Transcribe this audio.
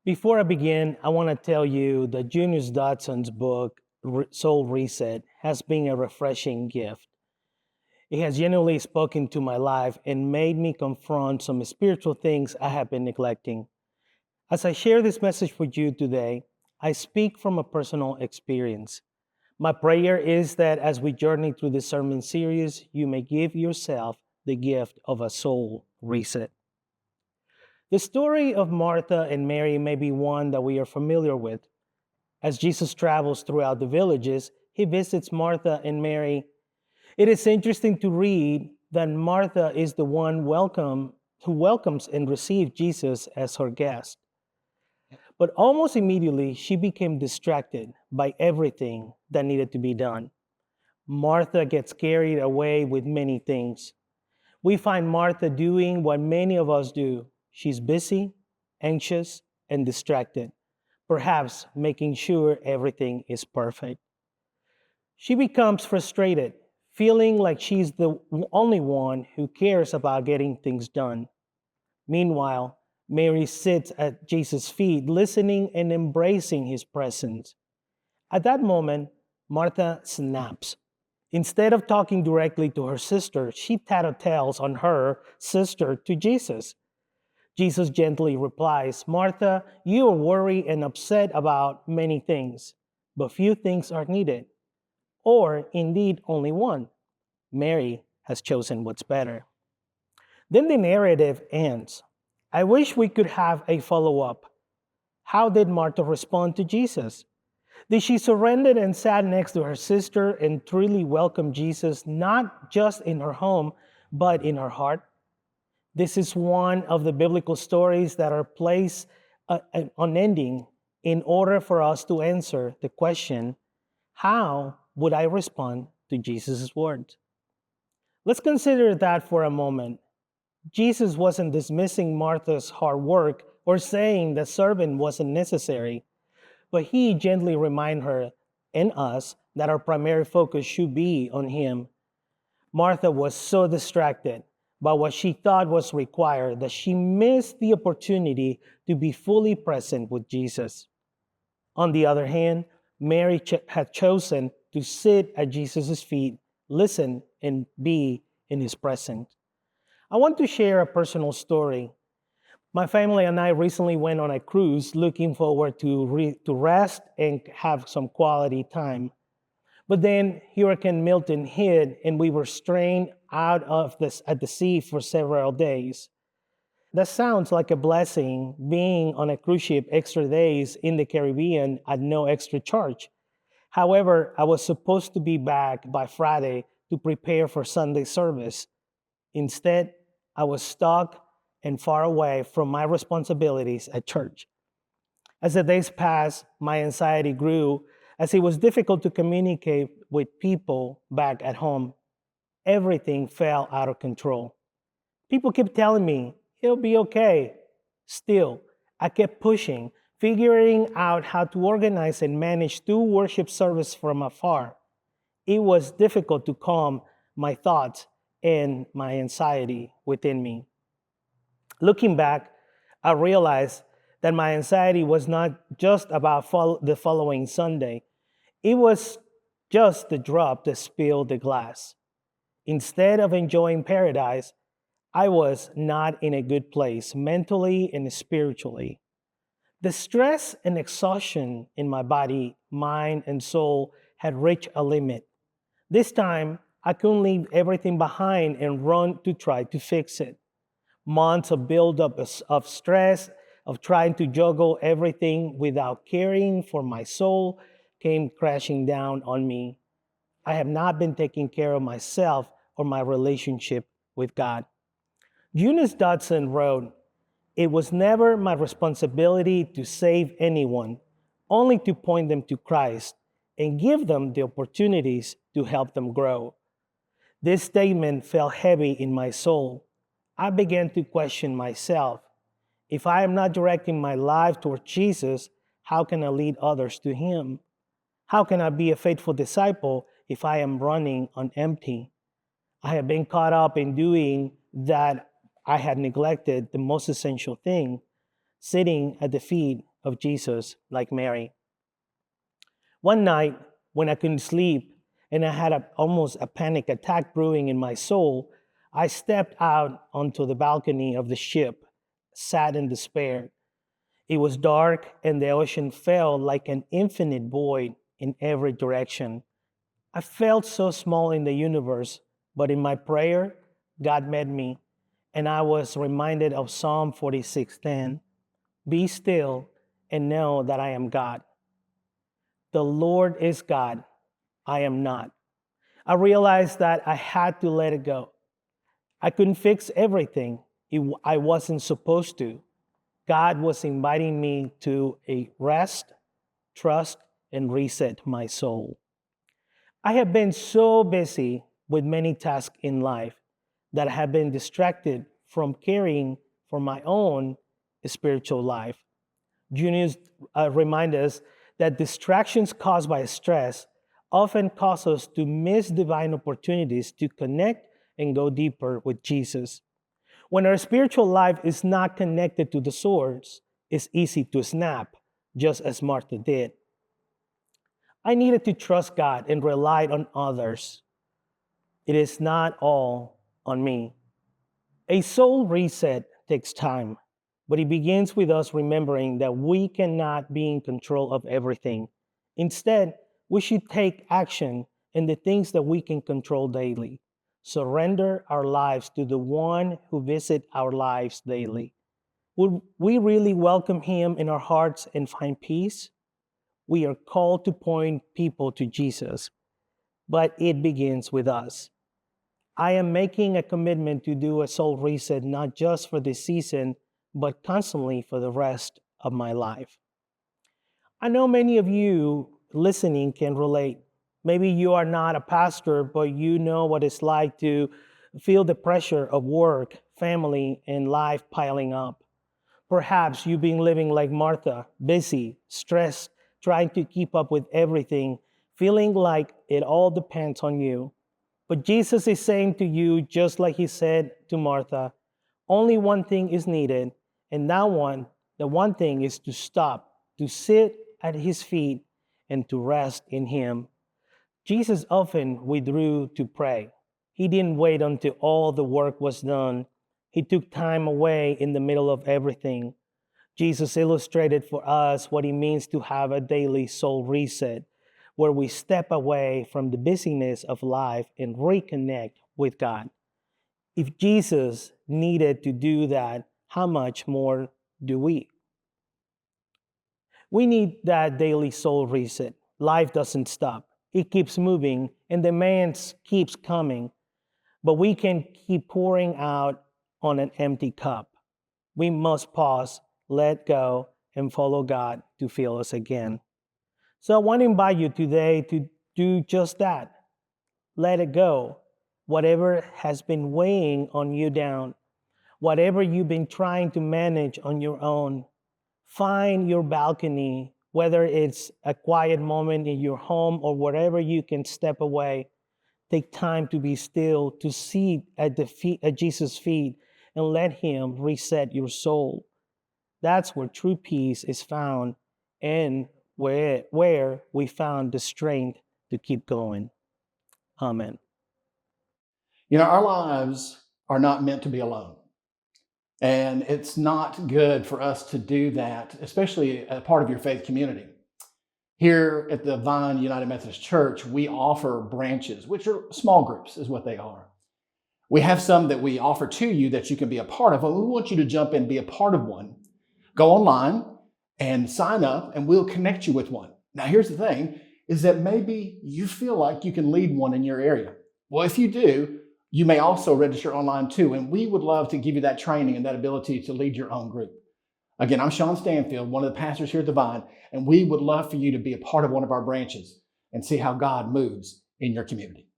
Before I begin, I want to tell you that Junius Dodson's book, Soul Reset, has been a refreshing gift. It has genuinely spoken to my life and made me confront some spiritual things I have been neglecting. As I share this message with you today, I speak from a personal experience. My prayer is that as we journey through this sermon series, you may give yourself the gift of a soul reset. The story of Martha and Mary may be one that we are familiar with. As Jesus travels throughout the villages, he visits Martha and Mary. It is interesting to read that Martha is the one who welcomes and receives Jesus as her guest. But almost immediately, she became distracted by everything that needed to be done. Martha gets carried away with many things. We find Martha doing what many of us do. She's busy, anxious, and distracted, perhaps making sure everything is perfect. She becomes frustrated, feeling like she's the only one who cares about getting things done. Meanwhile, Mary sits at Jesus' feet, listening and embracing his presence. At that moment, Martha snaps. Instead of talking directly to her sister, she tattletales on her sister to Jesus. Jesus gently replies, Martha, you are worried and upset about many things, but few things are needed, or indeed only one. Mary has chosen what's better. Then the narrative ends. I wish we could have a follow up. How did Martha respond to Jesus? Did she surrender and sat next to her sister and truly welcome Jesus, not just in her home, but in her heart? This is one of the biblical stories that are placed unending in order for us to answer the question, how would I respond to Jesus' words? Let's consider that for a moment. Jesus wasn't dismissing Martha's hard work or saying that serving wasn't necessary, but he gently reminded her and us that our primary focus should be on him. Martha was so distracted by what she thought was required that she missed the opportunity to be fully present with Jesus. On the other hand, Mary had chosen to sit at Jesus' feet, listen, and be in his presence. I want to share a personal story. My family and I recently went on a cruise looking forward to rest and have some quality time. But then Hurricane Milton hit and we were strained out of this at the sea for several days. That sounds like a blessing, being on a cruise ship extra days in the Caribbean at no extra charge. However, I was supposed to be back by Friday to prepare for Sunday service. Instead, I was stuck and far away from my responsibilities at church. As the days passed, my anxiety grew as it was difficult to communicate with people back at home. Everything fell out of control. People kept telling me, it'll be okay. Still, I kept pushing, figuring out how to organize and manage two worship services from afar. It was difficult to calm my thoughts and my anxiety within me. Looking back, I realized that my anxiety was not just about the following Sunday. It was just the drop that spilled the glass. Instead of enjoying paradise, I was not in a good place mentally and spiritually. The stress and exhaustion in my body, mind, and soul had reached a limit. This time, I couldn't leave everything behind and run to try to fix it. Months of buildup of stress, of trying to juggle everything without caring for my soul, came crashing down on me. I have not been taking care of myself or my relationship with God. Eunice Dodson wrote, it was never my responsibility to save anyone, only to point them to Christ and give them the opportunities to help them grow. This statement felt heavy in my soul. I began to question myself. If I am not directing my life toward Jesus, how can I lead others to him? How can I be a faithful disciple if I am running on empty? I have been caught up in doing that I had neglected the most essential thing, sitting at the feet of Jesus like Mary. One night, when I couldn't sleep and I had almost a panic attack brewing in my soul, I stepped out onto the balcony of the ship, sad in despair. It was dark and the ocean felt like an infinite void in every direction. I felt so small in the universe, but in my prayer, God met me, and I was reminded of Psalm 46:10. Be still and know that I am God. The Lord is God, I am not. I realized that I had to let it go. I couldn't fix everything. I wasn't supposed to. God was inviting me to a rest, trust, and reset my soul. I have been so busy with many tasks in life that I have been distracted from caring for my own spiritual life. Juniors remind us that distractions caused by stress often cause us to miss divine opportunities to connect and go deeper with Jesus. When our spiritual life is not connected to the source, it's easy to snap, just as Martha did. I needed to trust God and rely on others. It is not all on me. A soul reset takes time, but it begins with us remembering that we cannot be in control of everything. Instead, we should take action in the things that we can control daily. Surrender our lives to the one who visits our lives daily. Would we really welcome him in our hearts and find peace? We are called to point people to Jesus, but it begins with us. I am making a commitment to do a soul reset, not just for this season, but constantly for the rest of my life. I know many of you listening can relate. Maybe you are not a pastor, but you know what it's like to feel the pressure of work, family, and life piling up. Perhaps you've been living like Martha, busy, stressed, trying to keep up with everything, feeling like it all depends on you. But Jesus is saying to you, just like he said to Martha, only one thing is needed, and the one thing is to stop, to sit at his feet, and to rest in him. Jesus often withdrew to pray. He didn't wait until all the work was done. He took time away in the middle of everything. Jesus illustrated for us what it means to have a daily soul reset, where we step away from the busyness of life and reconnect with God. If Jesus needed to do that, how much more do we? We need that daily soul reset. Life doesn't stop. It keeps moving and demands keeps coming, but we can keep pouring out on an empty cup. We must pause, let go, and follow God to fill us again. So I want to invite you today to do just that. Let it go. Whatever has been weighing on you down, whatever you've been trying to manage on your own, find your balcony, whether it's a quiet moment in your home or wherever you can step away. Take time to be still, to sit at the feet at Jesus' feet, and let him reset your soul. That's where true peace is found and where we found the strength to keep going. Amen. You know, our lives are not meant to be alone. And it's not good for us to do that, especially a part of your faith community. Here at the Vine United Methodist Church, we offer branches, which are small groups, is what they are. We have some that we offer to you that you can be a part of, and we want you to jump in and be a part of one. Go online and sign up, and we'll connect you with one. Now, here's the thing, is that maybe you feel like you can lead one in your area. Well, if you do, you may also register online too, and we would love to give you that training and that ability to lead your own group. Again, I'm Sean Stanfield, one of the pastors here at the Vine, and we would love for you to be a part of one of our branches and see how God moves in your community.